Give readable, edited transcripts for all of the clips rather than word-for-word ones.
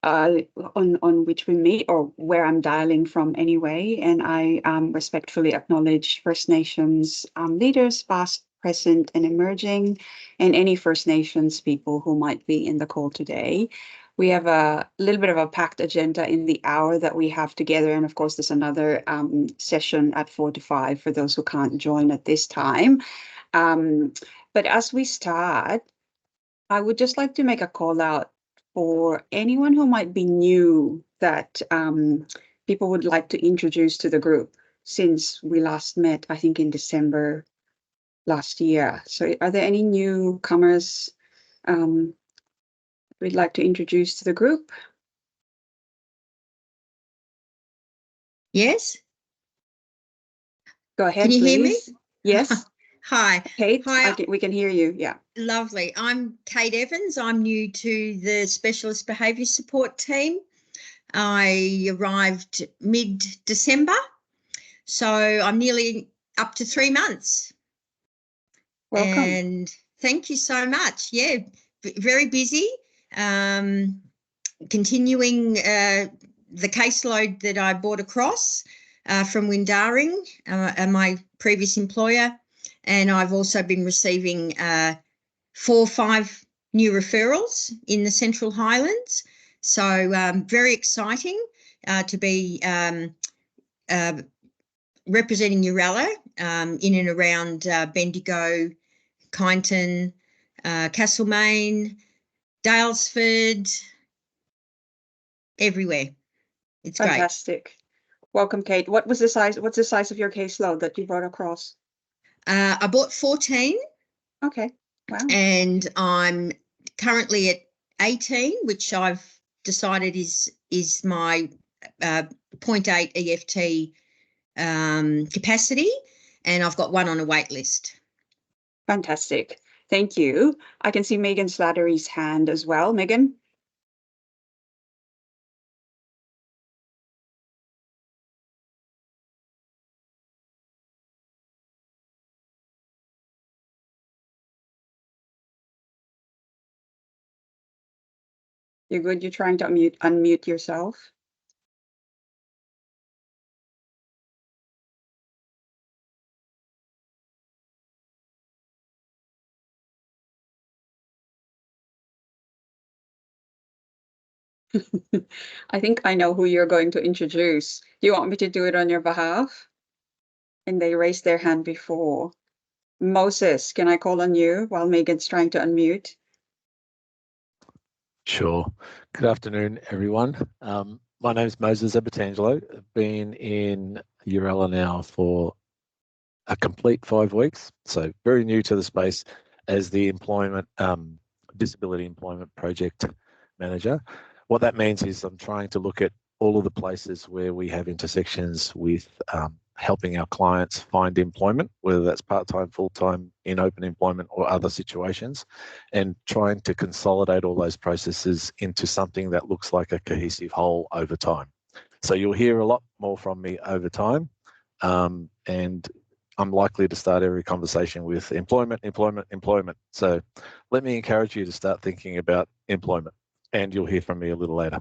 on which we meet, or where I'm dialing from anyway. And I respectfully acknowledge First Nations leaders, past, present, and emerging, and any First Nations people who might be in the call today. We have a little bit of a packed agenda in the hour that we have together. And of course, there's another session at 4 to 5 for those who can't join at this time. But as we start, I would just like to make a call out for anyone who might be new that people would like to introduce to the group since we last met, I think in December last year. So are there any newcomers we'd like to introduce to the group? Yes. Go ahead, Can you please. hear me? Yes. Hi. Kate, Hi. we can hear you. Yeah. Lovely. I'm Kate Evans. I'm new to the Specialist Behaviour Support team. I arrived mid-December, so I'm nearly up to 3 months. Welcome. And thank you so much. Yeah, very busy. Continuing the caseload that I brought across from Windaring, my previous employer, and I've also been receiving 4 or 5 new referrals in the Central Highlands. So very exciting to be representing Yooralla in and around Bendigo, Kyneton, Castlemaine, Dalesford, everywhere. It's fantastic. Great. Welcome, Kate. What's the size of your caseload that you brought across? I bought 14. Okay. Wow. And I'm currently at 18, which I've decided is my 0.8 EFT capacity, and I've got 1 on a wait list. Fantastic. Thank you. I can see Megan Slattery's hand as well. Megan? You're good? You're trying to unmute yourself? I think I know who you're going to introduce. Do you want me to do it on your behalf? And they raised their hand before. Moses, can I call on you while Megan's trying to unmute? Sure. Good afternoon, everyone. My name is Moses Abatangelo. I've been in Yooralla now for a complete 5 weeks, so very new to the space as the disability employment project manager. What that means is I'm trying to look at all of the places where we have intersections with helping our clients find employment, whether that's part-time, full-time, in open employment or other situations, and trying to consolidate all those processes into something that looks like a cohesive whole over time. So you'll hear a lot more from me over time, and I'm likely to start every conversation with employment, employment, employment. So let me encourage you to start thinking about employment, and you'll hear from me a little later.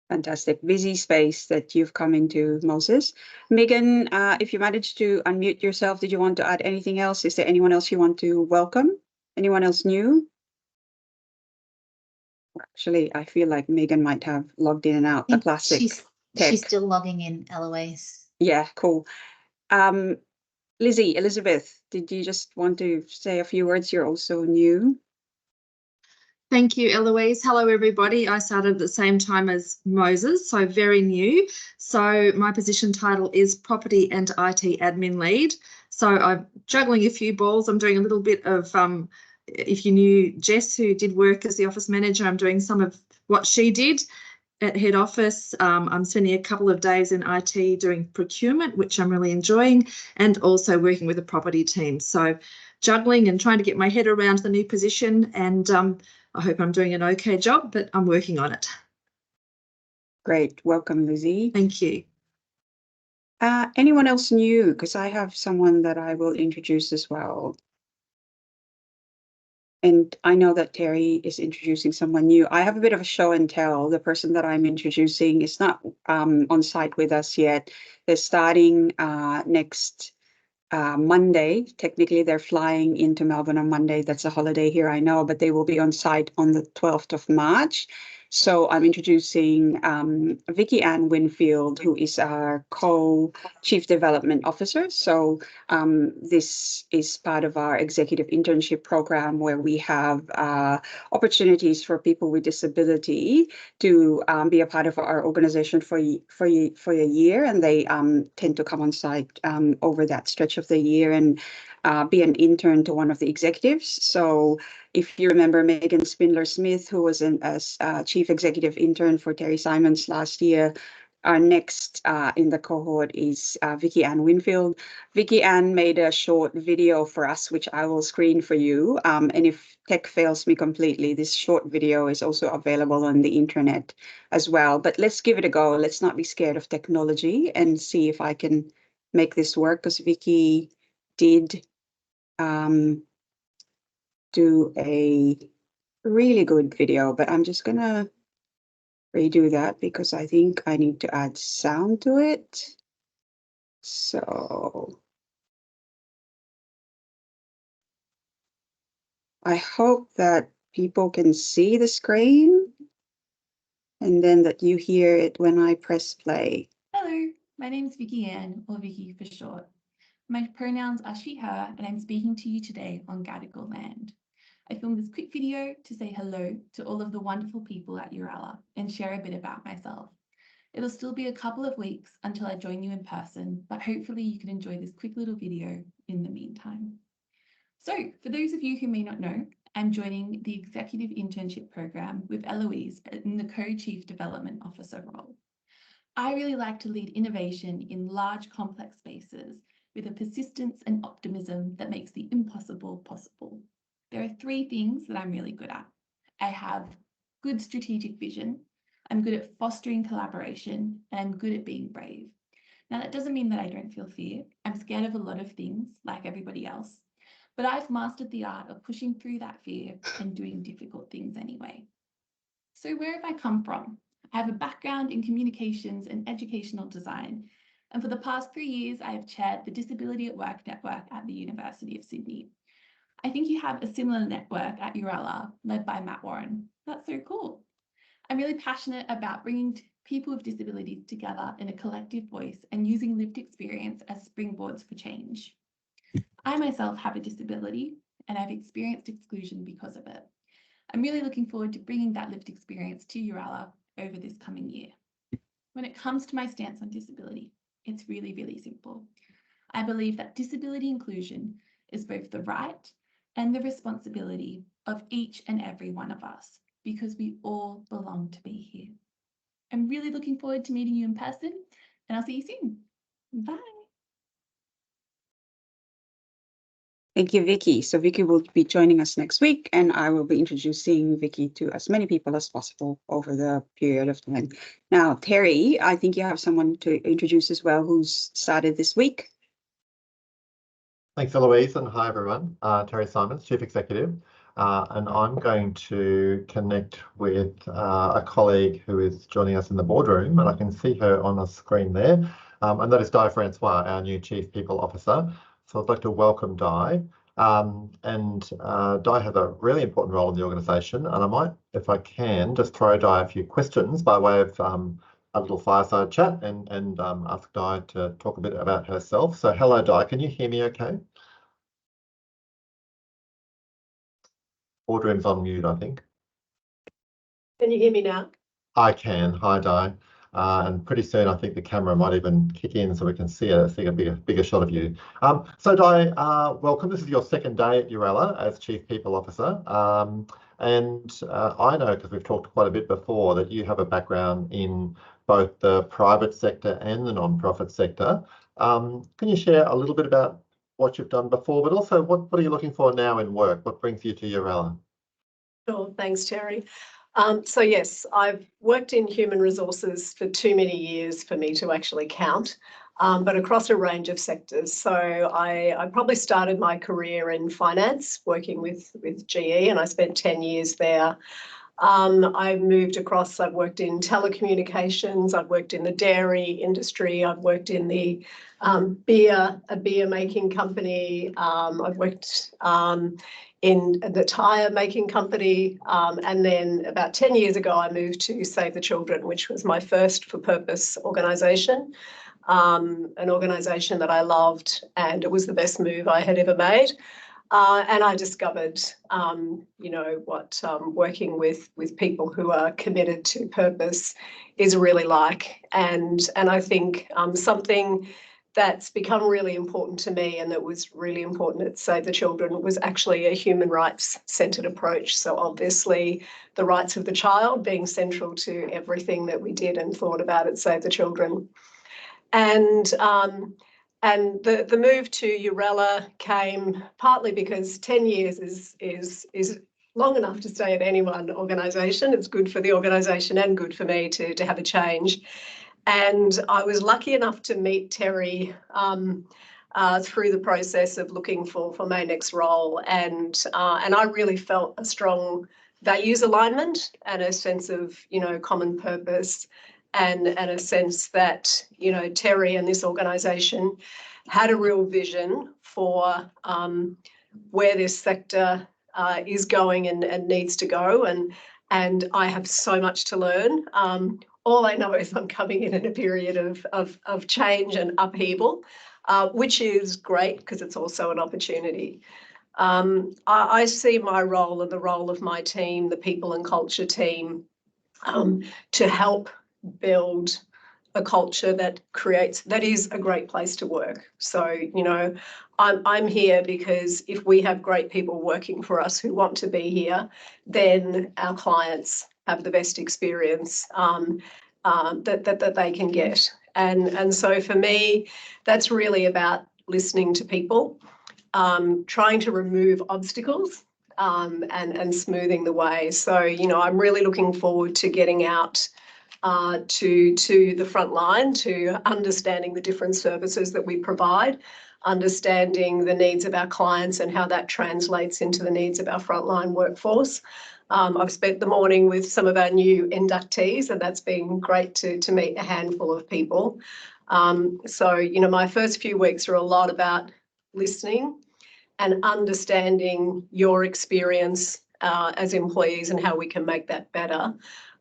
Fantastic. Busy space that you've come into, Moses. Megan, if you managed to unmute yourself, did you want to add anything else? Is there anyone else you want to welcome? Anyone else new? Actually, I feel like Megan might have logged in and out. The classic tech. She's still logging in, Eloise. Yeah, cool. Lizzie, Elizabeth, did you just want to say a few words? You're also new. Thank you, Eloise. Hello, everybody. I started at the same time as Moses, so very new. So my position title is Property and IT Admin Lead. So I'm juggling a few balls. I'm doing a little bit of, if you knew Jess, who did work as the office manager, I'm doing some of what she did at head office. I'm spending a couple of days in IT doing procurement, which I'm really enjoying, and also working with the property team. So juggling and trying to get my head around the new position, and I hope I'm doing an okay job, but I'm working on it. Great. Welcome, Lizzie. Thank you. Anyone else new? Because I have someone that I will introduce as well. And I know that Terry is introducing someone new. I have a bit of a show and tell. The person that I'm introducing is not on site with us yet. They're starting next Monday. Technically, they're flying into Melbourne on Monday. That's a holiday here, I know, but they will be on site on the 12th of March. So I'm introducing Vicky Ann Winfield, who is our co-chief development officer. So this is part of our executive internship program where we have opportunities for people with disability to be a part of our organization for a year, and they tend to come on site over that stretch of the year and be an intern to one of the executives. So if you remember Megan Spindler-Smith, who was as chief executive intern for Terry Simons last year, our next in the cohort is Vicky Ann Winfield. Vicky Ann made a short video for us, which I will screen for you. And if tech fails me completely, this short video is also available on the internet as well. But let's give it a go. Let's not be scared of technology and see if I can make this work, because Vicky did do a really good video, but I'm just gonna redo that because I think I need to add sound to it. So I hope that people can see the screen and then that you hear it when I press play. Hello, my name is Vicky Ann, or Vicky for short. My pronouns are she, her, and I'm speaking to you today on Gadigal land. I filmed this quick video to say hello to all of the wonderful people at Yooralla and share a bit about myself. It'll still be a couple of weeks until I join you in person, but hopefully you can enjoy this quick little video in the meantime. So for those of you who may not know, I'm joining the Executive Internship Program with Eloise in the Co-Chief Development Officer role. I really like to lead innovation in large, complex spaces with a persistence and optimism that makes the impossible possible. There are three things that I'm really good at. I have good strategic vision, I'm good at fostering collaboration, and I'm good at being brave. Now, that doesn't mean that I don't feel fear. I'm scared of a lot of things, like everybody else, but I've mastered the art of pushing through that fear and doing difficult things anyway. So where have I come from? I have a background in communications and educational design, and for the past 3 years, I have chaired the Disability at Work network at the University of Sydney. I think you have a similar network at Yooralla, led by Matt Warren. That's so cool. I'm really passionate about bringing people with disabilities together in a collective voice and using lived experience as springboards for change. I myself have a disability and I've experienced exclusion because of it. I'm really looking forward to bringing that lived experience to Yooralla over this coming year. When it comes to my stance on disability, it's really, really simple. I believe that disability inclusion is both the right and the responsibility of each and every one of us, because we all belong to be here. I'm really looking forward to meeting you in person, and I'll see you soon. Bye. Thank you, Vicky. So Vicky will be joining us next week, and I will be introducing Vicky to as many people as possible over the period of time. Now, Terry, I think you have someone to introduce as well who's started this week. Thanks, Eloise, and hi, everyone. Terry Simons, Chief Executive, and I'm going to connect with a colleague who is joining us in the boardroom, and I can see her on the screen there, and that is Di Francois, our new Chief People Officer. So I'd like to welcome Di, and Di has a really important role in the organisation, and I might, if I can, just throw Di a few questions by way of a little fireside chat and ask Di to talk a bit about herself. So hello, Di, can you hear me okay? Boardroom's on mute, I think. Can you hear me now? I can. Hi, Di. And pretty soon, I think the camera might even kick in so we can see a bigger shot of you. So Di, welcome. This is your second day at Yooralla as Chief People Officer. And I know, because we've talked quite a bit before, that you have a background in both the private sector and the non-profit sector. Can you share a little bit about what you've done before, but also what are you looking for now in work? What brings you to Yooralla? Sure, thanks, Terry. So yes, I've worked in human resources for too many years for me to actually count. but across a range of sectors. So I probably started my career in finance, working with GE, and I spent 10 years there. I've moved across, I've worked in telecommunications, I've worked in the dairy industry, I've worked in the a beer making company, I've worked in the tyre making company, and then about 10 years ago I moved to Save the Children, which was my first for-purpose organisation, an organisation that I loved, and it was the best move I had ever made. And I discovered, you know, what working with people who are committed to purpose is really like. And I think something that's become really important to me and that was really important at Save the Children was actually a human rights centred approach. So obviously the rights of the child being central to everything that we did and thought about at Save the Children. And the move to Yooralla came partly because 10 years is long enough to stay at any one organisation. It's good for the organisation and good for me to have a change. And I was lucky enough to meet Terry through the process of looking for my next role, and I really felt a strong values alignment and a sense of, you know, common purpose. And a sense that, you know, Terry and this organisation had a real vision for where this sector is going and needs to go. And I have so much to learn. All I know is I'm coming in a period of change and upheaval, which is great because it's also an opportunity. I see my role and the role of my team, the people and culture team, to help build a culture that is a great place to work. So, you know, I'm here because if we have great people working for us who want to be here, then our clients have the best experience that they can get. And so for me, that's really about listening to people, trying to remove obstacles, and smoothing the way. So, you know, I'm really looking forward to getting out to the front line, to understanding the different services that we provide, understanding the needs of our clients and how that translates into the needs of our frontline workforce. I've spent the morning with some of our new inductees, and that's been great to meet a handful of people. So, you know, my first few weeks are a lot about listening and understanding your experience as employees and how we can make that better.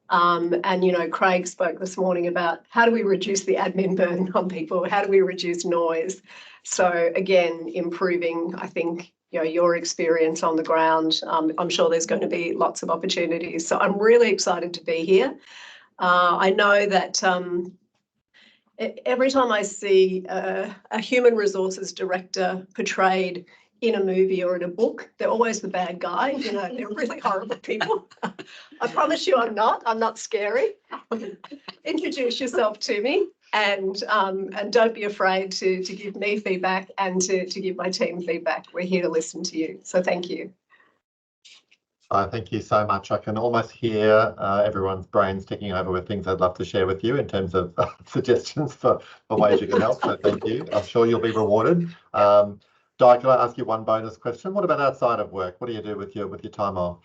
And, you know, Craig spoke this morning about how do we reduce the admin burden on people? How do we reduce noise? So again, improving, I think, you know, your experience on the ground. I'm sure there's going to be lots of opportunities. So I'm really excited to be here. I know that every time I see a human resources director portrayed in a movie or in a book, they're always the bad guy. You know, they're really horrible people. I promise you I'm not scary. Introduce yourself to me, and don't be afraid to give me feedback and to give my team feedback. We're here to listen to you. So thank you. Thank you so much. I can almost hear everyone's brains ticking over with things I'd love to share with you in terms of suggestions for ways you can help. So thank you. I'm sure you'll be rewarded. Di, can I ask you one bonus question? What about outside of work? What do you do with your time off?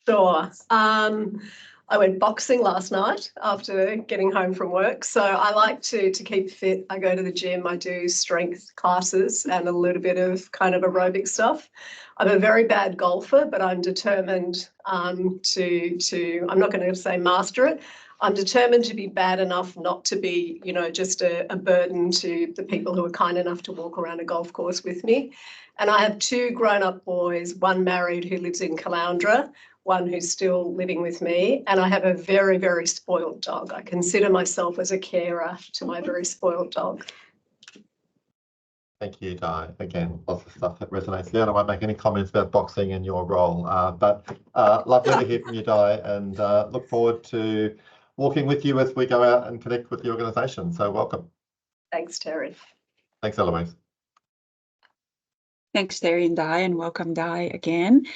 Sure. I went boxing last night after getting home from work. So I like to keep fit. I go to the gym, I do strength classes and a little bit of kind of aerobic stuff. I'm a very bad golfer, but I'm determined to I'm not going to say master it. I'm determined to be bad enough not to be, you know, just a burden to the people who are kind enough to walk around a golf course with me. And I have two grown-up boys, one married who lives in Caloundra, one who's still living with me, and I have a very, very spoiled dog. I consider myself as a carer to my very spoiled dog. Thank you, Di. Again, lots of stuff that resonates there. I won't make any comments about boxing and your role, but lovely to hear from you, Di, and look forward to walking with you as we go out and connect with the organisation. So welcome. Thanks, Terry. Thanks, Eloise. Thanks, Terry and Di, and welcome, Di, again.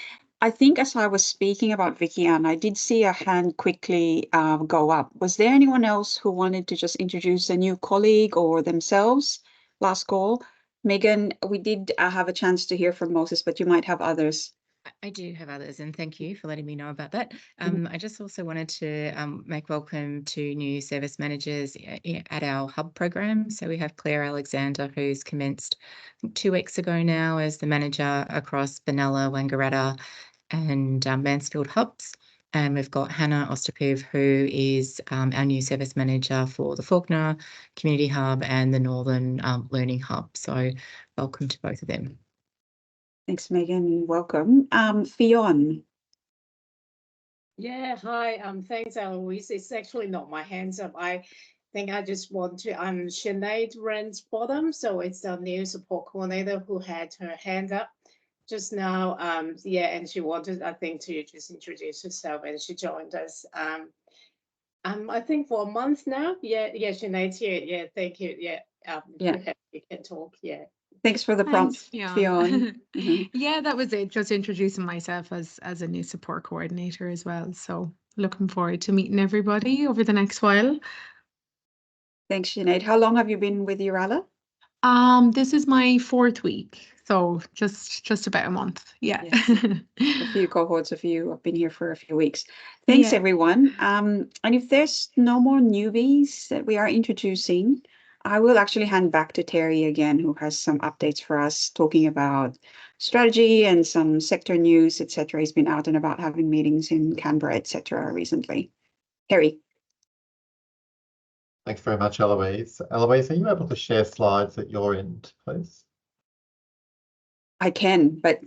I think as I was speaking about Vicky Ann, I did see a hand quickly go up. Was there anyone else who wanted to just introduce a new colleague or themselves? Last call. Megan, we did have a chance to hear from Moses, but you might have others. I do have others, and thank you for letting me know about that. Mhm. I just also wanted to make welcome to new service managers at our hub program. So we have Claire Alexander, who's commenced 2 weeks ago now as the manager across Benalla, Wangaratta and Mansfield hubs. And we've got Hannah Ostapiv, who is our new service manager for the Fawkner Community Hub and the Northern Learning Hub. So welcome to both of them. Thanks, Megan. Welcome. Fionn. Yeah, hi. Thanks, Eloise. It's actually not my hands up. I think I just want to. I'm Sinead Ransbottom, so it's the new support coordinator who had her hand up just now. Yeah, and she wanted, I think, to just introduce herself, and she joined us. I think for a month now. Yeah, Sinead's here. Yeah, thank you. Yeah, Yeah. you can talk. Yeah. Thanks for the prompt, Thanks, Fionn. Mhm. Yeah, that was it. Just introducing myself as a new support coordinator as well. So looking forward to meeting everybody over the next while. Thanks, Sinead. How long have you been with Yooralla? This is my 4th week, so just about a month. Yeah. A few cohorts of you have been here for a few weeks. Thanks, Yeah. everyone. And if there's no more newbies that we are introducing, I will actually hand back to Terry again, who has some updates for us, talking about strategy and some sector news, etc. He's been out and about having meetings in Canberra, etc. recently. Terry. Thanks very much, Eloise. Eloise, are you able to share slides at your end, please? I can, but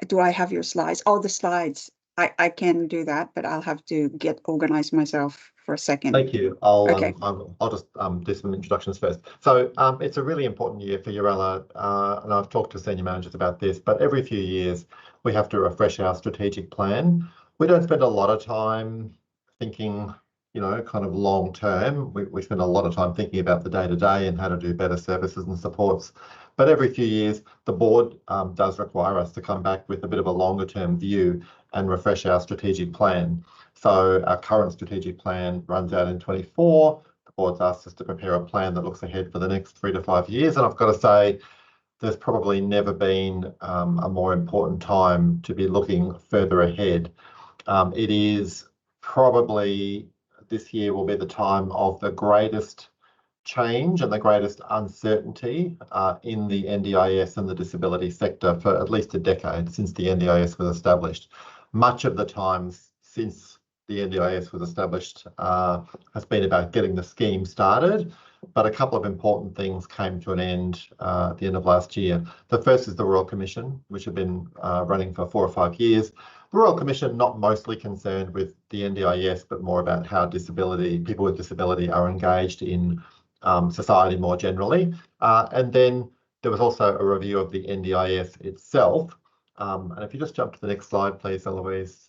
do I have your slides? Oh, the slides. I can do that, but I'll have to get organized myself for a second. Thank you. I'll Okay. I'll just do some introductions first. So it's a really important year for Yooralla, and I've talked to senior managers about this, but every few years we have to refresh our strategic plan. We don't spend a lot of time thinking, you know, kind of long term. We spend a lot of time thinking about the day-to-day and how to do better services and supports. But every few years, the board does require us to come back with a bit of a longer term view and refresh our strategic plan. So our current strategic plan runs out in 24. The board's asked us to prepare a plan that looks ahead for the next 3 to 5 years. And I've got to say, there's probably never been a more important time to be looking further ahead. It is probably, this year will be the time of the greatest change and the greatest uncertainty in the NDIS and the disability sector for at least a decade since the NDIS was established. Much of the time since the NDIS was established has been about getting the scheme started, but a couple of important things came to an end at the end of last year. The first is the Royal Commission, which had been running for 4 or 5 years. The Royal Commission not mostly concerned with the NDIS, but more about how people with disability are engaged in society more generally. And then there was also a review of the NDIS itself. And if you just jump to the next slide, please, Eloise.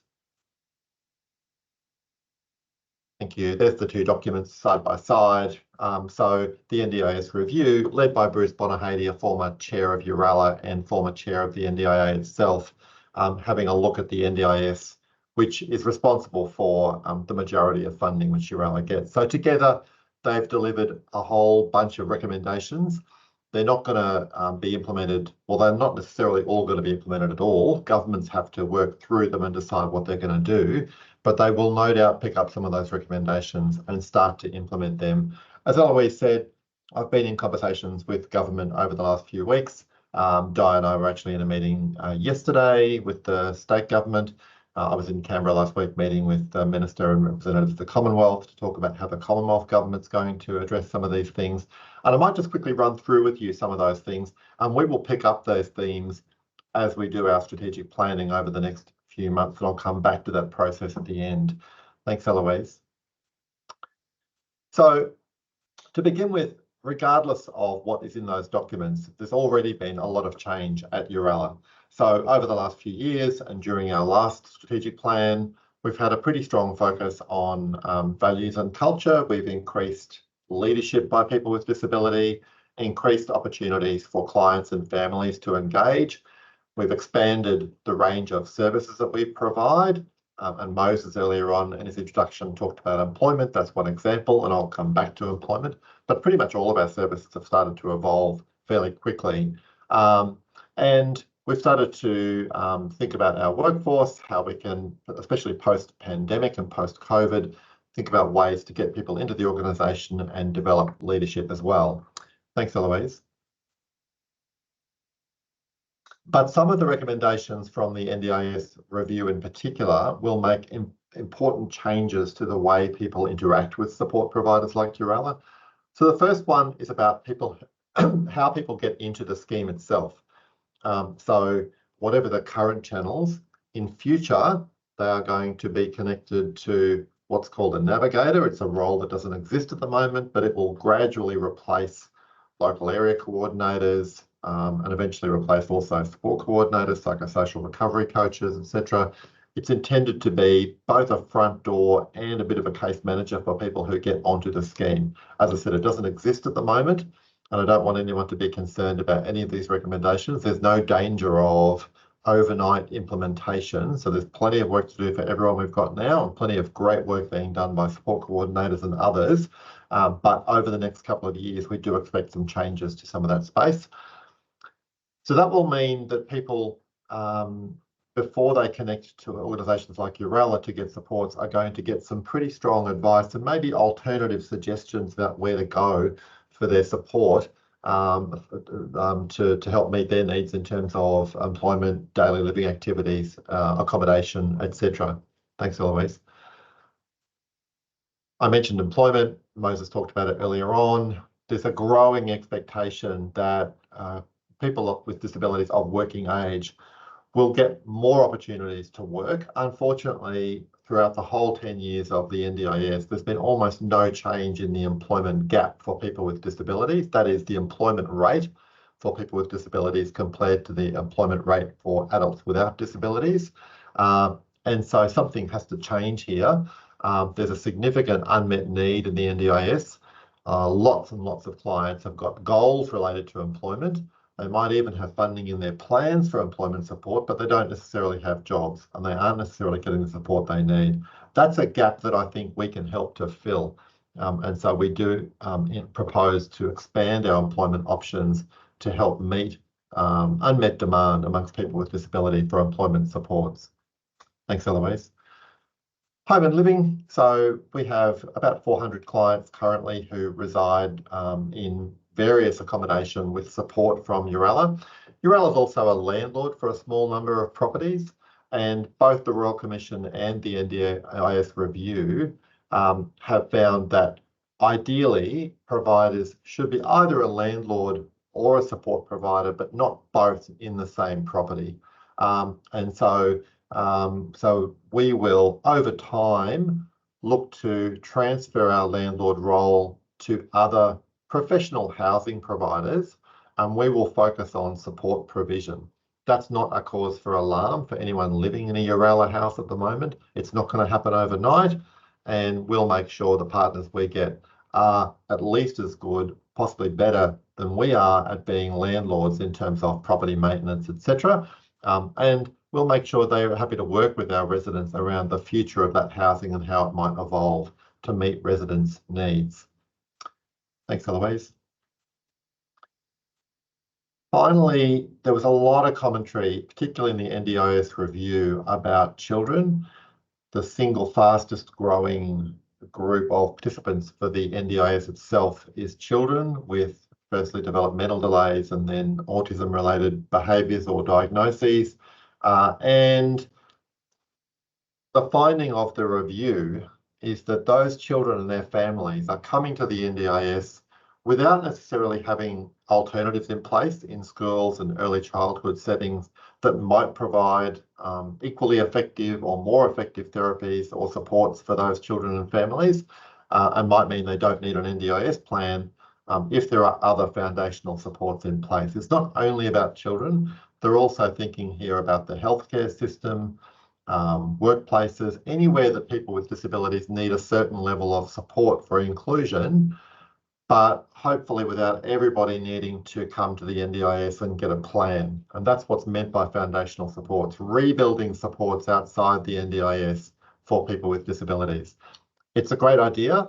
Thank you. There's the two documents side by side. So the NDIS review, led by Bruce Bonahady, a former chair of Yooralla and former chair of the NDIA itself, having a look at the NDIS, which is responsible for the majority of funding which Yooralla gets. So together, they've delivered a whole bunch of recommendations. They're not going to be implemented, well, they're not necessarily all going to be implemented at all. Governments have to work through them and decide what they're going to do, but they will no doubt pick up some of those recommendations and start to implement them. As Eloise said, I've been in conversations with government over the last few weeks. Di and I were actually in a meeting yesterday with the state government. I was in Canberra last week meeting with the Minister and representatives of the Commonwealth to talk about how the Commonwealth government's going to address some of these things. And I might just quickly run through with you some of those things, and we will pick up those themes as we do our strategic planning over the next few months, and I'll come back to that process at the end. Thanks, Eloise. So to begin with, regardless of what is in those documents, there's already been a lot of change at Yooralla. So over the last few years and during our last strategic plan, we've had a pretty strong focus on values and culture. We've increased leadership by people with disability, increased opportunities for clients and families to engage. We've expanded the range of services that we provide. And Moses earlier on in his introduction talked about employment. That's one example, and I'll come back to employment. But pretty much all of our services have started to evolve fairly quickly. And we've started to think about our workforce, how we can, especially post-pandemic and post-COVID, think about ways to get people into the organisation and develop leadership as well. Thanks, Eloise. But some of the recommendations from the NDIS review in particular will make important changes to the way people interact with support providers like Yooralla. So the first one is about people, how people get into the scheme itself. So whatever the current channels, in future, they are going to be connected to what's called a navigator. It's a role that doesn't exist at the moment, but it will gradually replace local area coordinators, and eventually replace also support coordinators, psychosocial recovery coaches, etc. It's intended to be both a front door and a bit of a case manager for people who get onto the scheme. As I said, it doesn't exist at the moment, and I don't want anyone to be concerned about any of these recommendations. There's no danger of overnight implementation. So there's plenty of work to do for everyone we've got now, and plenty of great work being done by support coordinators and others. But over the next couple of years, we do expect some changes to some of that space. So that will mean that people, before they connect to organisations like Yooralla to get supports, are going to get some pretty strong advice and maybe alternative suggestions about where to go for their support to help meet their needs in terms of employment, daily living activities, accommodation, etc. Thanks, Eloise. I mentioned employment. Moses talked about it earlier on. There's a growing expectation that people with disabilities of working age will get more opportunities to work. Unfortunately, throughout the whole 10 years of the NDIS, there's been almost no change in the employment gap for people with disabilities. That is the employment rate for people with disabilities compared to the employment rate for adults without disabilities. And so something has to change here. There's a significant unmet need in the NDIS. Lots and lots of clients have got goals related to employment. They might even have funding in their plans for employment support, but they don't necessarily have jobs and they aren't necessarily getting the support they need. That's a gap that I think we can help to fill. And so we do propose to expand our employment options to help meet unmet demand amongst people with disability for employment supports. Thanks, Eloise. Home and living. So we have about 400 clients currently who reside in various accommodation with support from Yooralla. Yooralla is also a landlord for a small number of properties, and both the Royal Commission and the NDIS review have found that ideally providers should be either a landlord or a support provider, but not both in the same property. And so we will, over time, look to transfer our landlord role to other professional housing providers, and we will focus on support provision. That's not a cause for alarm for anyone living in a Yooralla house at the moment. It's not going to happen overnight, and we'll make sure the partners we get are at least as good, possibly better than we are at being landlords in terms of property maintenance, etc. And we'll make sure they are happy to work with our residents around the future of that housing and how it might evolve to meet residents' needs. Thanks, Eloise. Finally, there was a lot of commentary, particularly in the NDIS review, about children. The single fastest growing group of participants for the NDIS itself is children with firstly developmental delays and then autism-related behaviours or diagnoses. And the finding of the review is that those children and their families are coming to the NDIS without necessarily having alternatives in place in schools and early childhood settings that might provide equally effective or more effective therapies or supports for those children and families, and might mean they don't need an NDIS plan if there are other foundational supports in place. It's not only about children, they're also thinking here about the healthcare system, workplaces, anywhere that people with disabilities need a certain level of support for inclusion. but hopefully without everybody needing to come to the NDIS and get a plan. And that's what's meant by foundational supports, rebuilding supports outside the NDIS for people with disabilities. It's a great idea.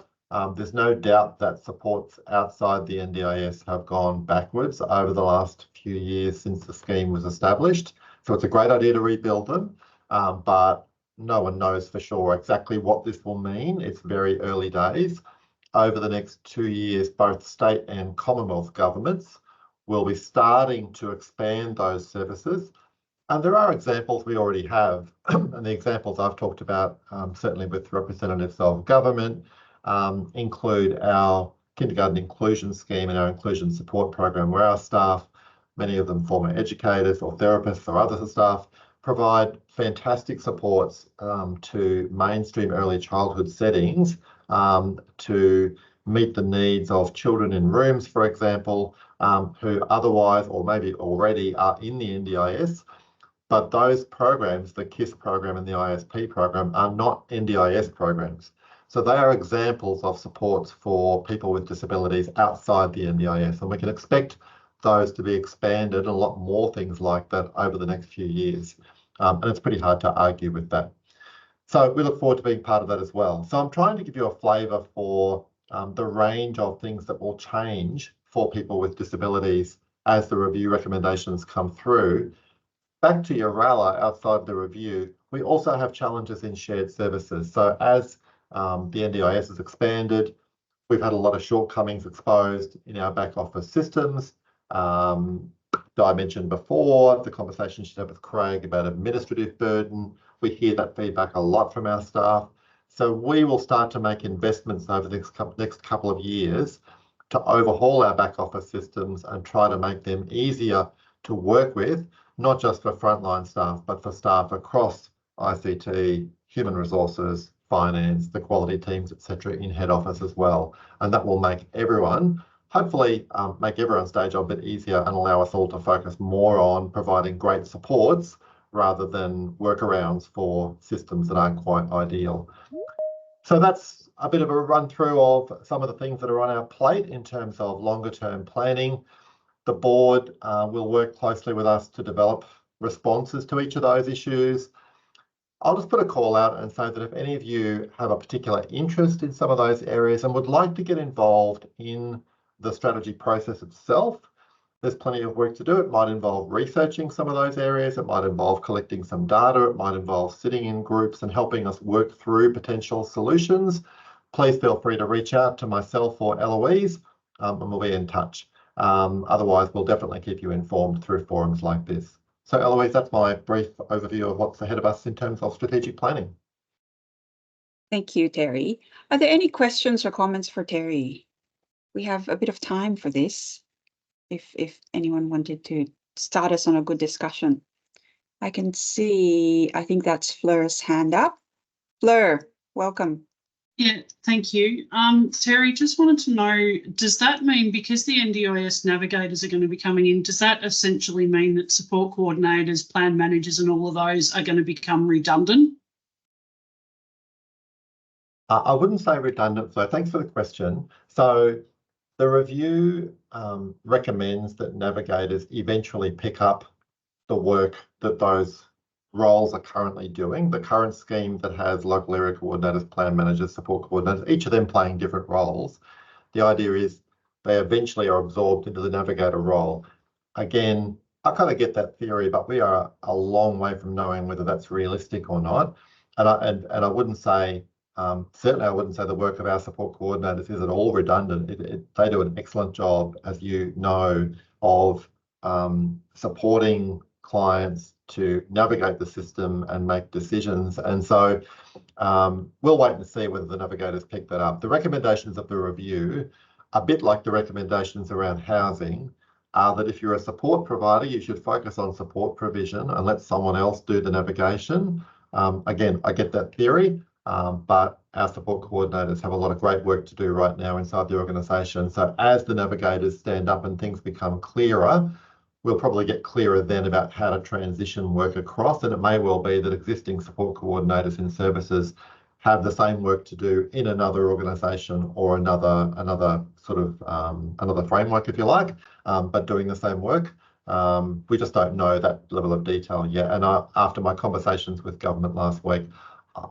There's no doubt that supports outside the NDIS have gone backwards over the last few years since the scheme was established. So it's a great idea to rebuild them, but no one knows for sure exactly what this will mean. It's very early days. Over the next 2 years, both state and Commonwealth governments will be starting to expand those services. And there are examples we already have, and the examples I've talked about, certainly with representatives of government, include our kindergarten inclusion scheme and our inclusion support program, where our staff, many of them former educators or therapists or other staff, provide fantastic supports to mainstream early childhood settings to meet the needs of children in rooms, for example, who otherwise or maybe already are in the NDIS. But those programs, the KISS program and the ISP program, are not NDIS programs. So they are examples of supports for people with disabilities outside the NDIS, and we can expect those to be expanded and a lot more things like that over the next few years. And it's pretty hard to argue with that. So we look forward to being part of that as well. So I'm trying to give you a flavour for the range of things that will change for people with disabilities as the review recommendations come through. Back to Yooralla, outside the review, we also have challenges in shared services. So as the NDIS has expanded, we've had a lot of shortcomings exposed in our back office systems. I mentioned before the conversation she had with Craig about administrative burden. We hear that feedback a lot from our staff. So we will start to make investments over the next couple of years to overhaul our back office systems and try to make them easier to work with, not just for frontline staff, but for staff across ICT, human resources, finance, the quality teams, etc., in head office as well. And that will make everyone, hopefully make everyone's day job a bit easier and allow us all to focus more on providing great supports rather than workarounds for systems that aren't quite ideal. So that's a bit of a run through of some of the things that are on our plate in terms of longer term planning. The board will work closely with us to develop responses to each of those issues. I'll just put a call out and say that if any of you have a particular interest in some of those areas and would like to get involved in the strategy process itself, there's plenty of work to do. It might involve researching some of those areas. It might involve collecting some data. It might involve sitting in groups and helping us work through potential solutions. Please feel free to reach out to myself or Eloise and we'll be in touch. Otherwise, we'll definitely keep you informed through forums like this. So Eloise, that's my brief overview of what's ahead of us in terms of strategic planning. Thank you, Terry. Are there any questions or comments for Terry? We have a bit of time for this, if anyone wanted to start us on a good discussion. I can see, I think that's Fleur's hand up. Fleur, welcome. Yeah, thank you. Terry, just wanted to know, does that mean, because the NDIS navigators are going to be coming in, does that essentially mean that support coordinators, plan managers and all of those are going to become redundant? I wouldn't say redundant, so thanks for the question. So the review recommends that navigators eventually pick up the work that those roles are currently doing. The current scheme that has local area coordinators, plan managers, support coordinators, each of them playing different roles. The idea is they eventually are absorbed into the navigator role. Again, I kind of get that theory, but we are a long way from knowing whether that's realistic or not. And I wouldn't say, certainly I wouldn't say the work of our support coordinators is at all redundant. They do an excellent job, as you know, of supporting clients to navigate the system and make decisions. And so we'll wait and see whether the navigators pick that up. The recommendations of the review, a bit like the recommendations around housing, are that if you're a support provider, you should focus on support provision and let someone else do the navigation. Again, I get that theory, but our support coordinators have a lot of great work to do right now inside the organisation. So as the navigators stand up and things become clearer, we'll probably get clearer then about how to transition work across, and it may well be that existing support coordinators in services have the same work to do in another organisation or another sort of another framework, if you like, but doing the same work. We just don't know that level of detail yet. And after my conversations with government last week,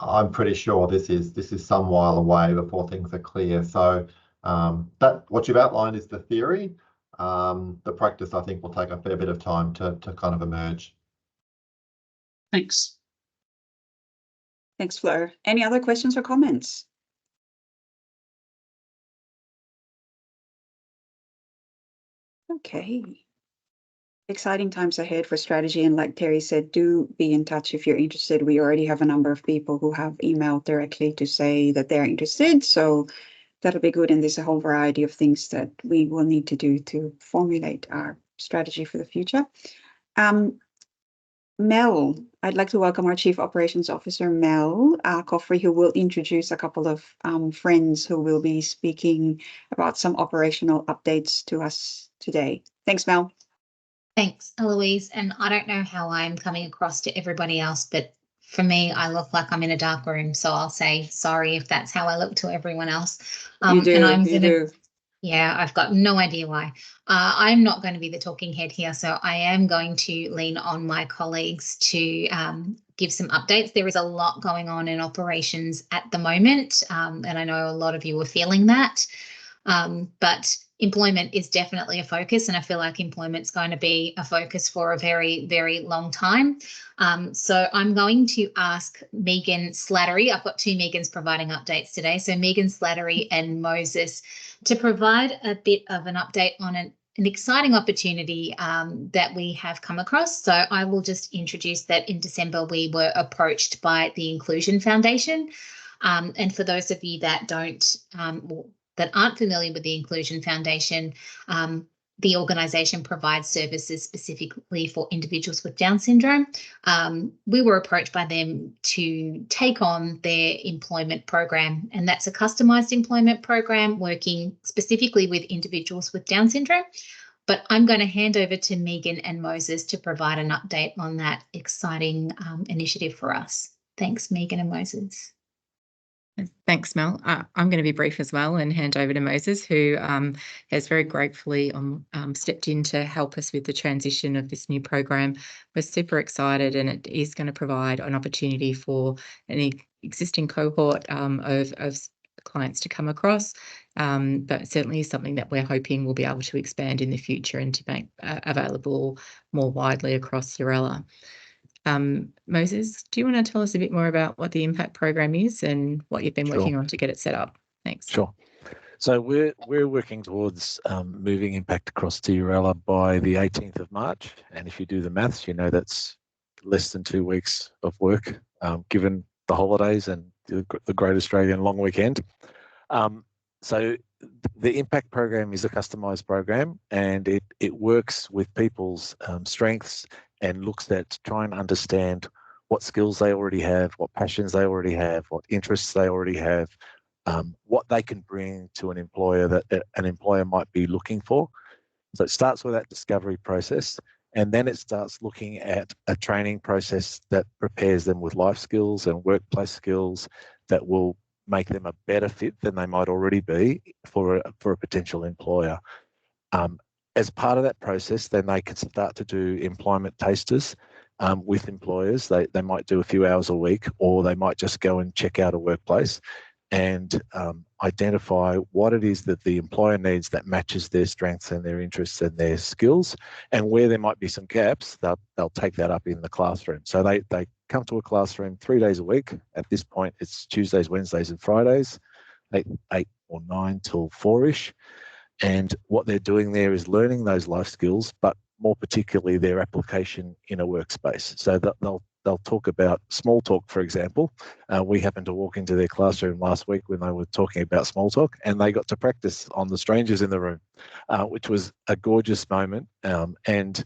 I'm pretty sure this is some while away before things are clear. So that what you've outlined is the theory. The practice, I think, will take a fair bit of time to kind of emerge. Thanks. Thanks, Fleur. Any other questions or comments? Okay. Exciting times ahead for strategy. And like Terry said, do be in touch if you're interested. We already have a number of people who have emailed directly to say that they're interested. So that'll be good. And there's a whole variety of things that we will need to do to formulate our strategy for the future. Mel, I'd like to welcome our Chief Operations Officer, Mel Coffrey, who will introduce a couple of friends who will be speaking about some operational updates to us today. Thanks, Mel. Thanks, Eloise. And I don't know how I'm coming across to everybody else, but for me, I look like I'm in a dark room. So I'll say sorry if that's how I look to everyone else. You do. Yeah, I've got no idea why. I'm not going to be the talking head here, so I am going to lean on my colleagues to give some updates. There is a lot going on in operations at the moment, and I know a lot of you are feeling that. But employment is definitely a focus, and I feel like employment's going to be a focus for a very, very long time. So I'm going to ask Megan Slattery. I've got two Megans providing updates today. So Megan Slattery and Moses to provide a bit of an update on an exciting opportunity that we have come across. So I will just introduce that in December we were approached by the Inclusion Foundation. And for those of you that that aren't familiar with the Inclusion Foundation, the organisation provides services specifically for individuals with Down syndrome. We were approached by them to take on their employment program, and that's a customised employment program working specifically with individuals with Down syndrome. But I'm going to hand over to Megan and Moses to provide an update on that exciting initiative for us. Thanks, Megan and Moses. Thanks, Mel. I'm going to be brief as well and hand over to Moses, who has very gratefully stepped in to help us with the transition of this new program. We're super excited, and it is going to provide an opportunity for an existing cohort of clients to come across, but certainly something that we're hoping we'll be able to expand in the future and to make available more widely across Yooralla. Moses, do you want to tell us a bit more about what the Impact Program is and what you've been working on to get it set up? Thanks. Sure. So we're working towards moving Impact across to Yooralla by the 18th of March. And if you do the maths, you know that's less than 2 weeks of work, given the holidays and the Great Australian Long Weekend. So the Impact Program is a customised program, and it works with people's strengths and looks at try and understand what skills they already have, what passions they already have, what interests they already have, what they can bring to an employer that an employer might be looking for. So it starts with that discovery process, and then it starts looking at a training process that prepares them with life skills and workplace skills that will make them a better fit than they might already be for a potential employer. As part of that process, then they can start to do employment tasters with employers. They might do a few hours a week, or they might just go and check out a workplace and identify what it is that the employer needs that matches their strengths and their interests and their skills, and where there might be some gaps, they'll take that up in the classroom. So they come to a classroom 3 days a week. At this point, it's Tuesdays, Wednesdays and Fridays, 8 or 9 till 4-ish. And what they're doing there is learning those life skills, but more particularly their application in a workspace. So they'll talk about small talk, for example. We happened to walk into their classroom last week when they were talking about small talk, and they got to practice on the strangers in the room, which was a gorgeous moment. And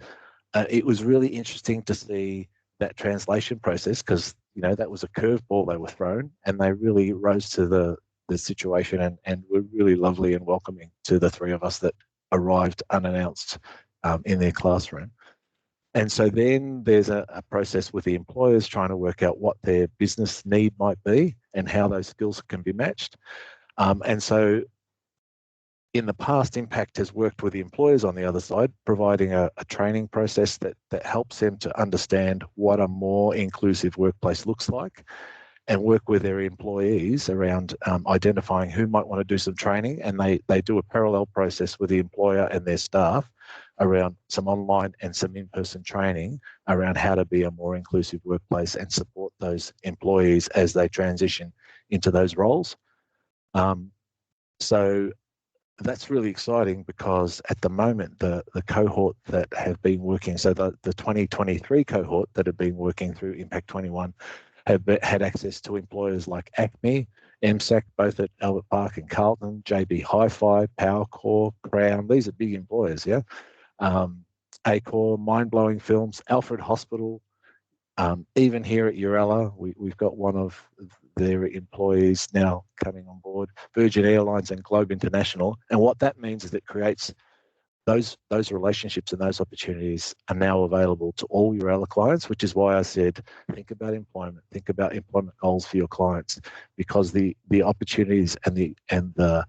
it was really interesting to see that translation process, because that was a curveball they were thrown, and they really rose to the situation and were really lovely and welcoming to the three of us that arrived unannounced in their classroom. And so then there's a process with the employers trying to work out what their business need might be and how those skills can be matched. And so in the past, Impact has worked with the employers on the other side, providing a training process that helps them to understand what a more inclusive workplace looks like, and work with their employees around identifying who might want to do some training. And they do a parallel process with the employer and their staff around some online and some in-person training around how to be a more inclusive workplace and support those employees as they transition into those roles. So that's really exciting, because at the moment, the cohort that have been working, so the 2023 cohort that have been working through Impact 21 have had access to employers like Acme, MSAC, both at Albert Park and Carlton, JB Hi-Fi, Powercore, Crown. These are big employers, yeah. Accor, Mind Blowing Films, Alfred Hospital. Even here at Yooralla, we've got one of their employees now coming on board, Virgin Airlines and Globe International. And what that means is it creates those relationships and those opportunities are now available to all Yooralla clients, which is why I said, think about employment goals for your clients, because the opportunities and the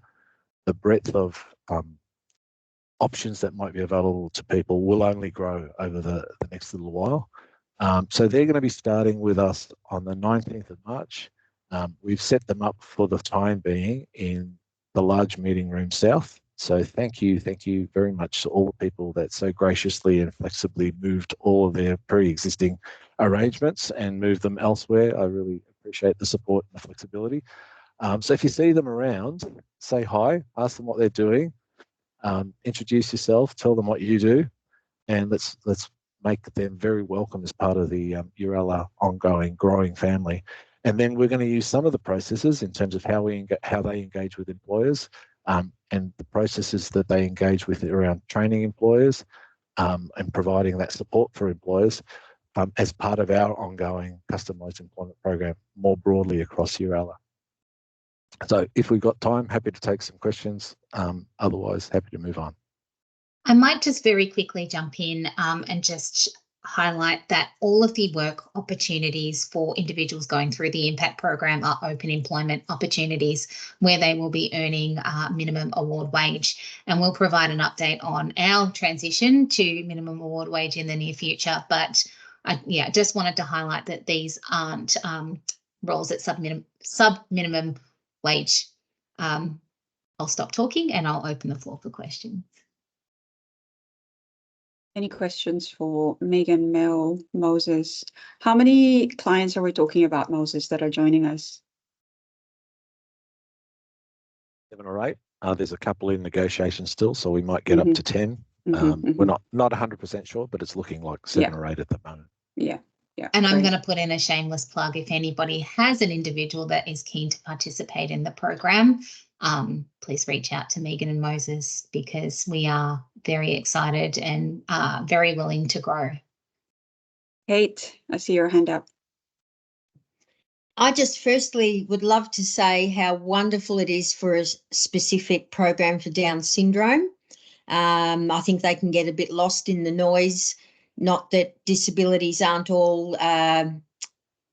breadth of options that might be available to people will only grow over the next little while. So they're going to be starting with us on the 19th of March. We've set them up for the time being in the large meeting room south. So thank you very much to all the people that so graciously and flexibly moved all of their pre-existing arrangements and moved them elsewhere. I really appreciate the support and the flexibility. So if you see them around, say hi, ask them what they're doing, introduce yourself, tell them what you do, and let's make them very welcome as part of the Yooralla ongoing growing family. And then we're going to use some of the processes in terms of how they engage with employers, and the processes that they engage with around training employers, and providing that support for employers as part of our ongoing customised employment program more broadly across Yooralla. So if we've got time, happy to take some questions. Otherwise, happy to move on. I might just very quickly jump in and just highlight that all of the work opportunities for individuals going through the Impact program are open employment opportunities where they will be earning minimum award wage. And we'll provide an update on our transition to minimum award wage in the near future. But I just wanted to highlight that these aren't roles at sub-minimum wage. I'll stop talking and I'll open the floor for questions. Any questions for Megan, Mel, Moses? How many clients are we talking about, Moses, that are joining us? 7 or 8. There's a couple in negotiation still, so we might get up to 10. We're not 100% sure, but it's looking like 7 or 8 at the moment. Yeah. And I'm going to put in a shameless plug. If anybody has an individual that is keen to participate in the program, please reach out to Megan and Moses, because we are very excited and very willing to grow. Kate, I see your hand up. I just firstly would love to say how wonderful it is for a specific program for Down syndrome. I think they can get a bit lost in the noise. Not that disabilities aren't all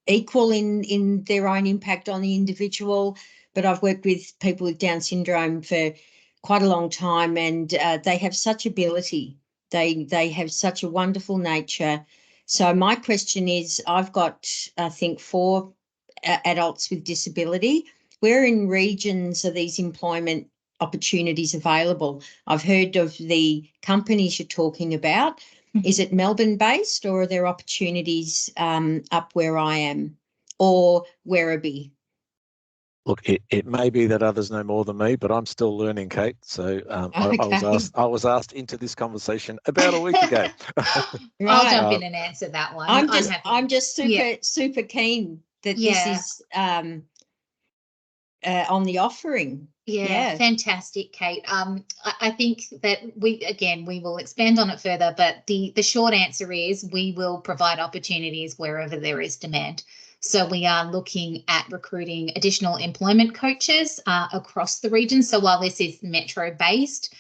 equal in their own impact on the individual, but I've worked with people with Down syndrome for quite a long time, and they have such ability. They have such a wonderful nature. So my question is, I've got, I think, 4 adults with disability. Where in regions are these employment opportunities available? I've heard of the companies you're talking about. Is it Melbourne based, or are there opportunities up where I am, or Werribee? Look, it may be that others know more than me, but I'm still learning, Kate. So I was asked into this conversation about a week ago. Right. I'll jump in and answer that one. I'm just super keen that this is on the offering. Yeah, fantastic, Kate. I think that we will expand on it further, but the short answer is we will provide opportunities wherever there is demand. So we are looking at recruiting additional employment coaches across the region. So while this is metro based,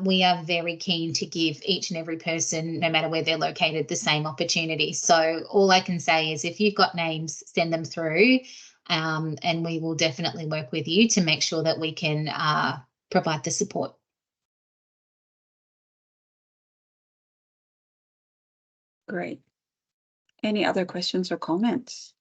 we are very keen to give each and every person, no matter where they're located, the same opportunity. So all I can say is if you've got names, send them through, and we will definitely work with you to make sure that we can provide the support. Great. Any other questions or comments?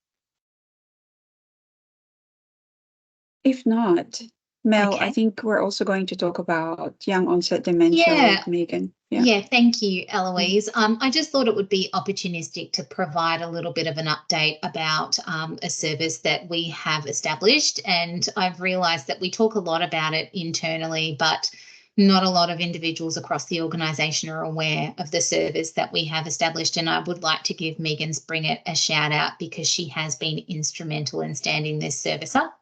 If not, Mel, I Okay. think we're also going to talk about young onset dementia Yeah. with Megan. Yeah, thank you, Eloise. I just thought it would be opportunistic to provide a little bit of an update about a service that we have established. And I've realised that we talk a lot about it internally, but not a lot of individuals across the organisation are aware of the service that we have established. And I would like to give Megan Spring it a shout out because she has been instrumental in standing this service up.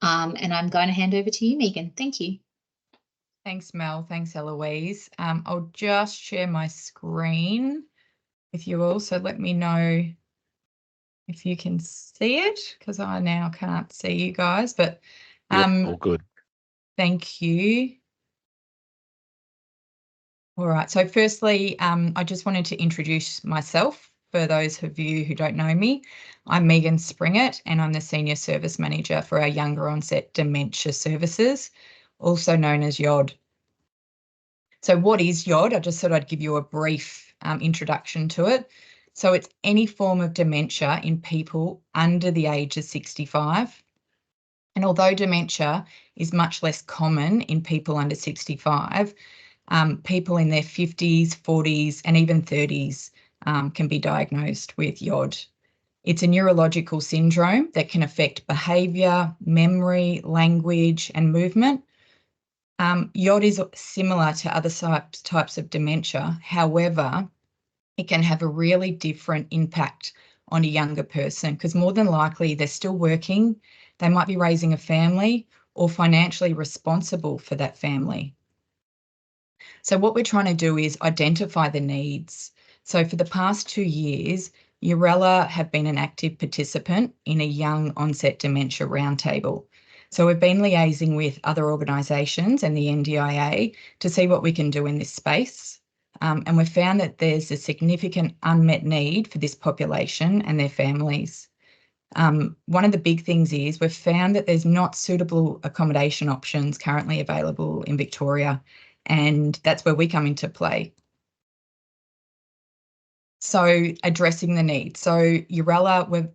And I'm going to hand over to you, Megan. Thank you. Thanks, Mel. Thanks, Eloise. I'll just share my screen with you all. So let me know if you can see it, because I now can't see you guys. But Yep, all good. Thank you. All right. So firstly, I just wanted to introduce myself for those of you who don't know me. I'm Megan Springett, and I'm the Senior Service Manager for our Younger Onset Dementia Services, also known as YOD. So what is YOD? I just thought I'd give you a brief introduction to it. So it's any form of dementia in people under the age of 65. And although dementia is much less common in people under 65, people in their 50s, 40s, and even 30s can be diagnosed with YOD. It's a neurological syndrome that can affect behaviour, memory, language, and movement. YOD is similar to other types of dementia. However, it can have a really different impact on a younger person because more than likely they're still working, they might be raising a family or financially responsible for that family. So what we're trying to do is identify the needs. So for the past 2 years, Yooralla have been an active participant in a young onset dementia roundtable. So we've been liaising with other organisations and the NDIA to see what we can do in this space. And we've found that there's a significant unmet need for this population and their families. One of the big things is we've found that there's not suitable accommodation options currently available in Victoria, and that's where we come into play. So addressing the need. So Yooralla, we've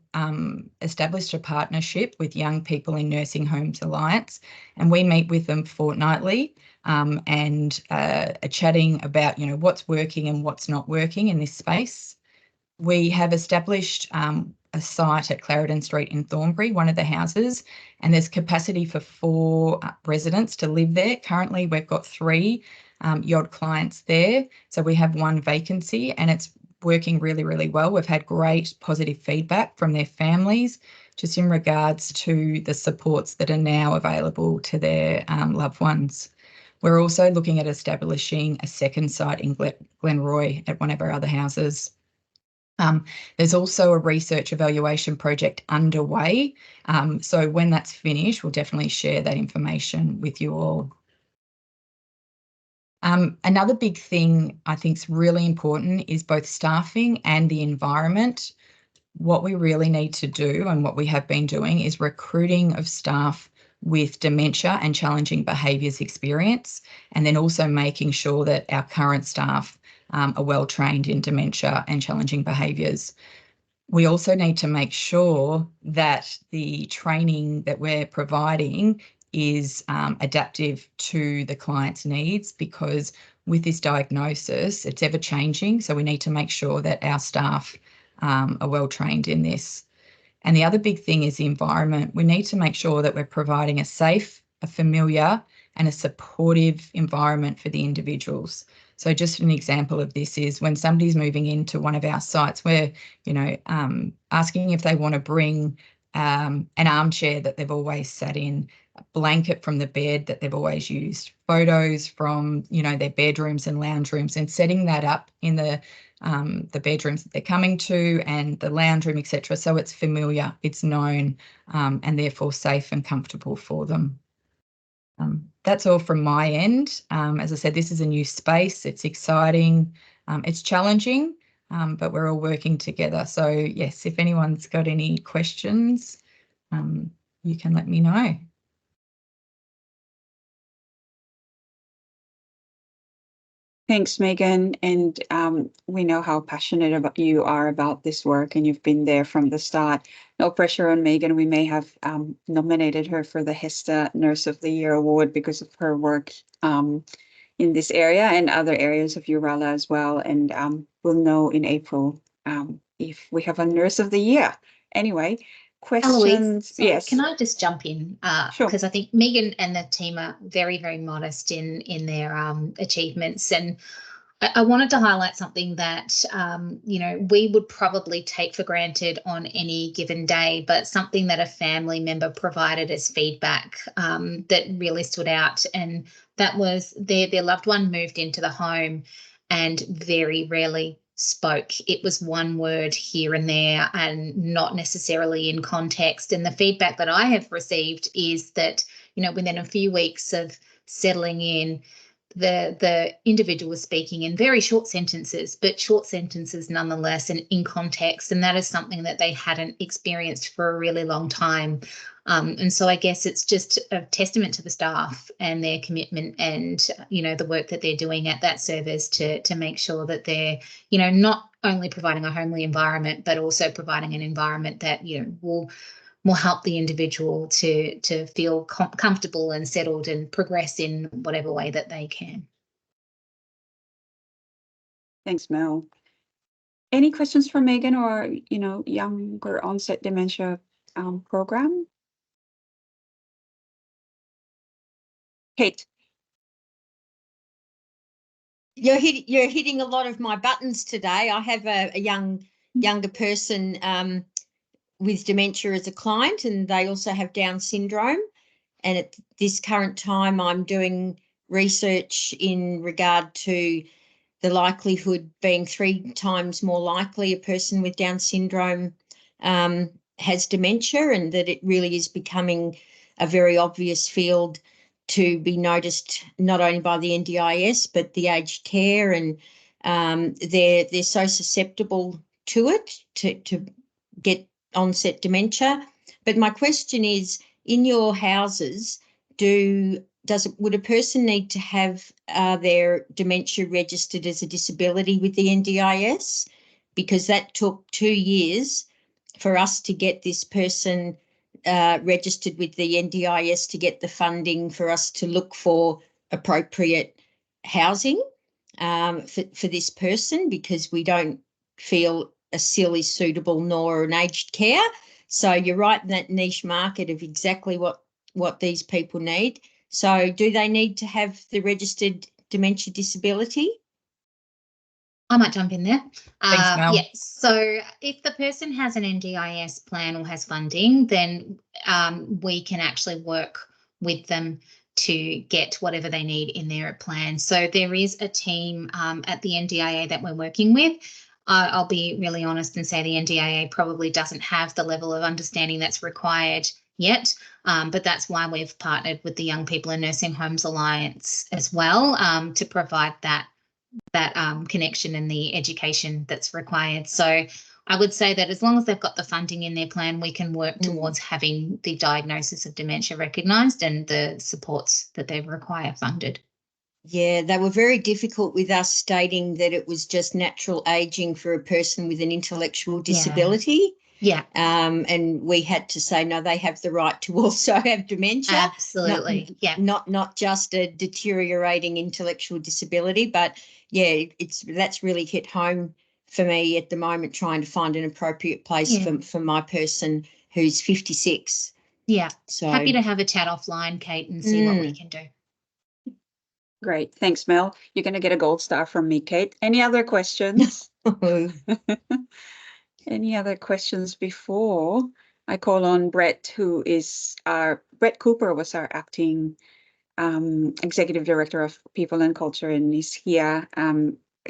established a partnership with Young People in Nursing Homes Alliance, and we meet with them fortnightly and are chatting about, what's working and what's not working in this space. We have established a site at Clarendon Street in Thornbury, one of the houses, and there's capacity for 4 residents to live there. Currently, we've got 3 YOD clients there. So we have 1 vacancy and it's working really, really well. We've had great positive feedback from their families just in regards to the supports that are now available to their loved ones. We're also looking at establishing a second site in Glenroy at one of our other houses. There's also a research evaluation project underway. So when that's finished, we'll definitely share that information with you all. Another big thing I think is really important is both staffing and the environment. What we really need to do and what we have been doing is recruiting of staff with dementia and challenging behaviours experience, and then also making sure that our current staff are well trained in dementia and challenging behaviours. We also need to make sure that the training that we're providing is adaptive to the client's needs, because with this diagnosis, it's ever changing. So we need to make sure that our staff are well trained in this. And the other big thing is the environment. We need to make sure that we're providing a safe, a familiar, and a supportive environment for the individuals. So just an example of this is when somebody's moving into one of our sites, we're, asking if they want to bring an armchair that they've always sat in, a blanket from the bed that they've always used, photos from, their bedrooms and lounge rooms, and setting that up in the bedrooms that they're coming to and the lounge room, etc. So it's familiar, it's known, and therefore safe and comfortable for them. That's all from my end. As I said, this is a new space. It's exciting. It's challenging, but we're all working together. So yes, if anyone's got any questions, you can let me know. Thanks, Megan. And we know how passionate you are about this work, and you've been there from the start. No pressure on Megan. We may have nominated her for the HESTA Nurse of the Year award because of her work in this area and other areas of Yooralla as well. And we'll know in April if we have a Nurse of the Year. Anyway, questions? Eloise, sorry, yes. Can I just jump in? Sure. Because I think Megan and the team are very, very modest in their achievements. And I wanted to highlight something that, we would probably take for granted on any given day, but something that a family member provided as feedback that really stood out. And that was their loved one moved into the home and very rarely spoke. It was one word here and there and not necessarily in context. And the feedback that I have received is that, within a few weeks of settling in, the individual was speaking in very short sentences, but short sentences nonetheless and in context. And that is something that they hadn't experienced for a really long time. And so I guess it's just a testament to the staff and their commitment and, the work that they're doing at that service to make sure that they're, not only providing a homely environment, but also providing an environment that, will help the individual to feel comfortable and settled and progress in whatever way that they can. Thanks, Mel. Any questions for Megan or, younger onset dementia program? Kate. You're hitting a lot of my buttons today. I have a younger person with dementia as a client, and they also have Down syndrome. And at this current time, I'm doing research in regard to the likelihood being 3 times more likely a person with Down syndrome has dementia, and that it really is becoming a very obvious field to be noticed not only by the NDIS but the aged care, and they're so susceptible to it to get onset dementia. But my question is, in your houses, would a person need to have their dementia registered as a disability with the NDIS? Because that took 2 years for us to get this person registered with the NDIS to get the funding for us to look for appropriate housing for this person, because we don't feel a SIL is suitable nor an aged care. So you're right in that niche market of exactly what these people need. So do they need to have the registered dementia disability? I might jump in there. Thanks, Mel. Yeah, so if the person has an NDIS plan or has funding, then we can actually work with them to get whatever they need in their plan. So there is a team at the NDIA that we're working with. I'll be really honest and say the NDIA probably doesn't have the level of understanding that's required yet, but that's why we've partnered with the Young People in Nursing Homes Alliance as well to provide that connection and the education that's required. So I would say that as long as they've got the funding in their plan, we can work towards having the diagnosis of dementia recognised and the supports that they require funded. Yeah, they were very difficult with us stating that it was just natural aging for a person with an intellectual disability. Yeah. And we had to say, no, they have the right to also have dementia. Absolutely. Not just a deteriorating intellectual disability, but yeah, that's really hit home for me at the moment, trying to find an appropriate place for my person who's 56. Yeah. So happy to have a chat offline, Kate, and see what we can do. Great. Thanks, Mel. You're going to get a gold star from me, Kate. Any other questions? Any other questions before I call on Brett, who is Brett Cooper was our acting Executive Director of People and Culture, and is here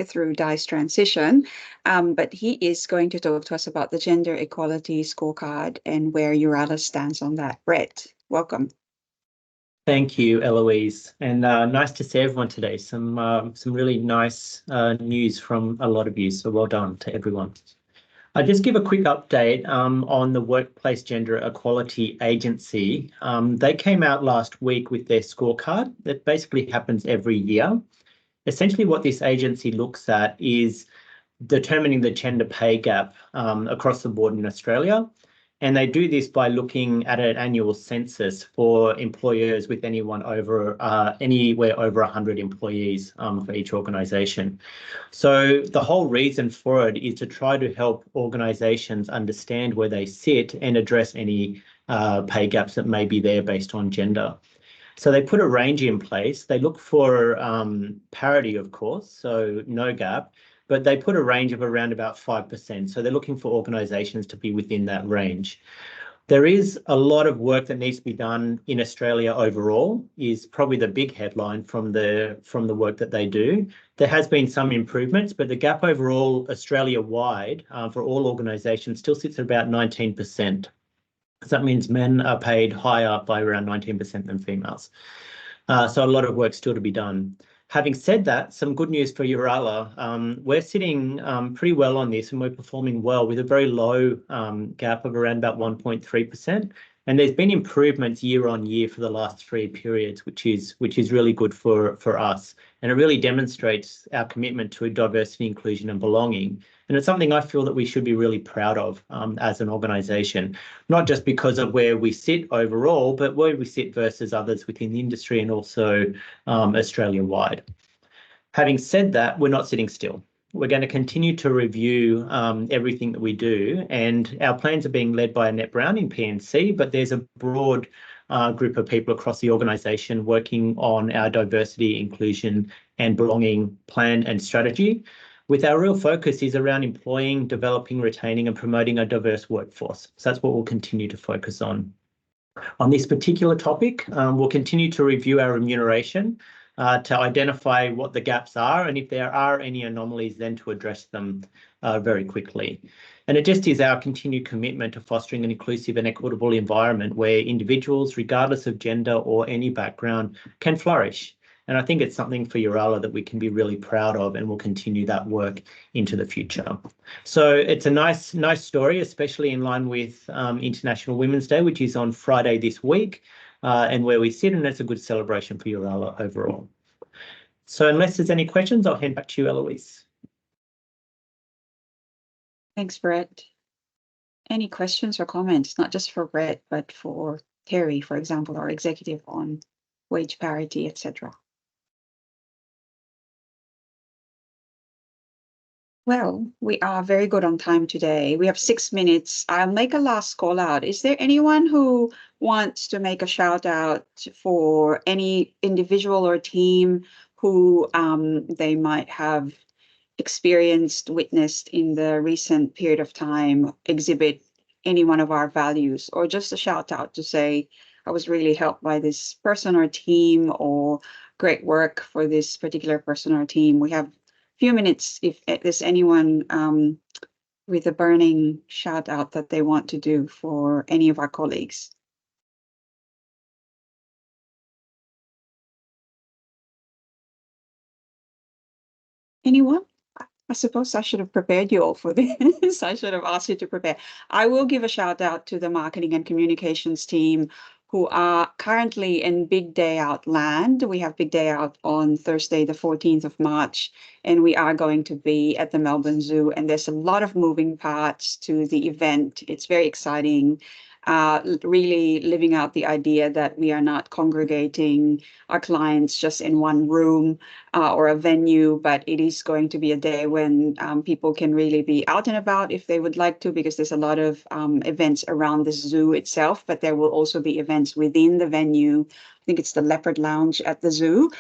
through DICE transition. But he is going to talk to us about the Gender Equality Scorecard and where Yooralla stands on that. Brett, welcome. Thank you, Eloise, and nice to see everyone today. Some really nice news from a lot of you, so well done to everyone. I'll just give a quick update on the Workplace Gender Equality Agency. They came out last week with their scorecard that basically happens every year. Essentially, what this agency looks at is determining the gender pay gap across the board in Australia. And they do this by looking at an annual census for employers with anywhere over 100 employees for each organisation. So the whole reason for it is to try to help organisations understand where they sit and address any pay gaps that may be there based on gender. So they put a range in place. They look for parity, of course, so no gap, but they put a range of around about 5%. So they're looking for organisations to be within that range. There is a lot of work that needs to be done in Australia overall, is probably the big headline from the work that they do. There has been some improvements, but the gap overall Australia-wide for all organisations still sits at about 19%. So that means men are paid higher by around 19% than females. So a lot of work still to be done. Having said that, some good news for Yooralla. We're sitting pretty well on this, and we're performing well with a very low gap of around about 1.3%. And there's been improvements year on year for the last 3 periods, which is really good for us. And it really demonstrates our commitment to diversity, inclusion and belonging. And it's something I feel that we should be really proud of as an organisation, not just because of where we sit overall, but where we sit versus others within the industry and also Australia-wide. Having said that, we're not sitting still. We're going to continue to review everything that we do, and our plans are being led by Annette Brown in PNC, but there's a broad group of people across the organisation working on our diversity, inclusion and belonging plan and strategy, with our real focus is around employing, developing, retaining and promoting a diverse workforce. So that's what we'll continue to focus on. On this particular topic, we'll continue to review our remuneration to identify what the gaps are, and if there are any anomalies, then to address them very quickly. And it just is our continued commitment to fostering an inclusive and equitable environment where individuals, regardless of gender or any background, can flourish. And I think it's something for Yooralla that we can be really proud of, and we'll continue that work into the future. So it's a nice story, especially in line with International Women's Day, which is on Friday this week, and where we sit, and it's a good celebration for Yooralla overall. So unless there's any questions, I'll hand back to you, Eloise. Thanks, Brett. Any questions or comments, not just for Brett, but for Terry, for example, our executive on wage parity, etc.? Well, we are very good on time today. We have 6 minutes. I'll make a last call out. Is there anyone who wants to make a shout out for any individual or team who they might have experienced, witnessed in the recent period of time exhibit any one of our values, or just a shout out to say, I was really helped by this person or team, or great work for this particular person or team? We have few minutes if there's anyone with a burning shout out that they want to do for any of our colleagues. Anyone? I suppose I should have prepared you all for this. I should have asked you to prepare. I will give a shout out to the marketing and communications team who are currently in Big Day Out land. We have Big Day Out on Thursday, the 14th of March, and we are going to be at the Melbourne Zoo, and there's a lot of moving parts to the event. It's very exciting. Really living out the idea that we are not congregating our clients just in one room or a venue, but it is going to be a day when people can really be out and about if they would like to, because there's a lot of events around the zoo itself, but there will also be events within the venue. I think it's the Leopard Lounge at the zoo.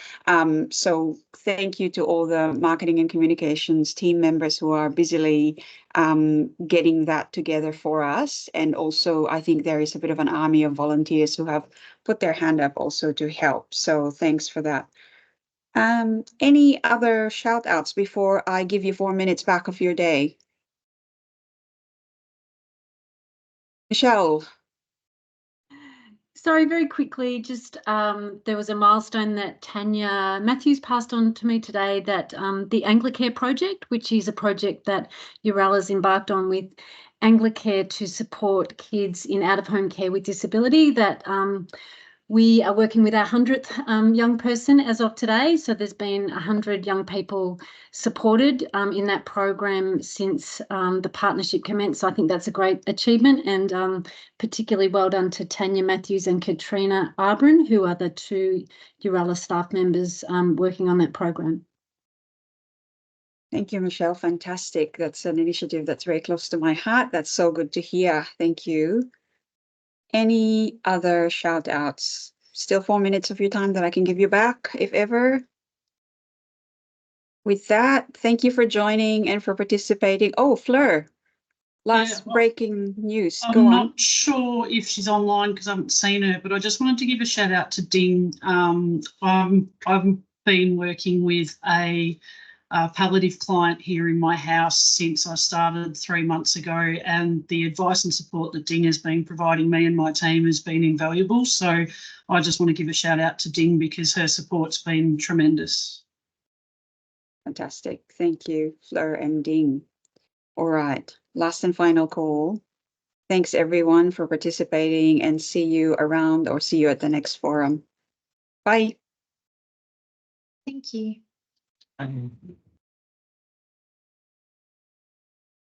So thank you to all the marketing and communications team members who are busily getting that together for us. And also, I think there is a bit of an army of volunteers who have put their hand up also to help. So thanks for that. Any other shout outs before I give you 4 minutes back of your day? Michelle. Sorry, very quickly, just there was a milestone that Tanya Matthews passed on to me today, that the Anglicare project, which is a project that Yooralla's embarked on with Anglicare to support kids in out-of-home care with disability, that we are working with our 100th young person as of today. So there's been 100 young people supported in that program since the partnership commenced. So I think that's a great achievement, and particularly well done to Tanya Matthews and Katrina Arbron, who are the 2 Yooralla staff members working on that program. Thank you, Michelle. Fantastic. That's an initiative that's very close to my heart. That's so good to hear. Thank you. Any other shout outs? Still 4 minutes of your time that I can give you back, if ever. With that, thank you for joining and for participating. Oh, Fleur, last breaking news. Go on. I'm not sure if she's online because I haven't seen her, but I just wanted to give a shout out to Ding. I've been working with a palliative client here in my house since I started 3 months ago, and the advice and support that Ding has been providing me and my team has been invaluable. So I just want to give a shout out to Ding because her support's been tremendous. Fantastic. Thank you, Fleur and Ding. All right, last and final call. Thanks everyone for participating, and see you around or see you at the next forum. Bye. Thank you.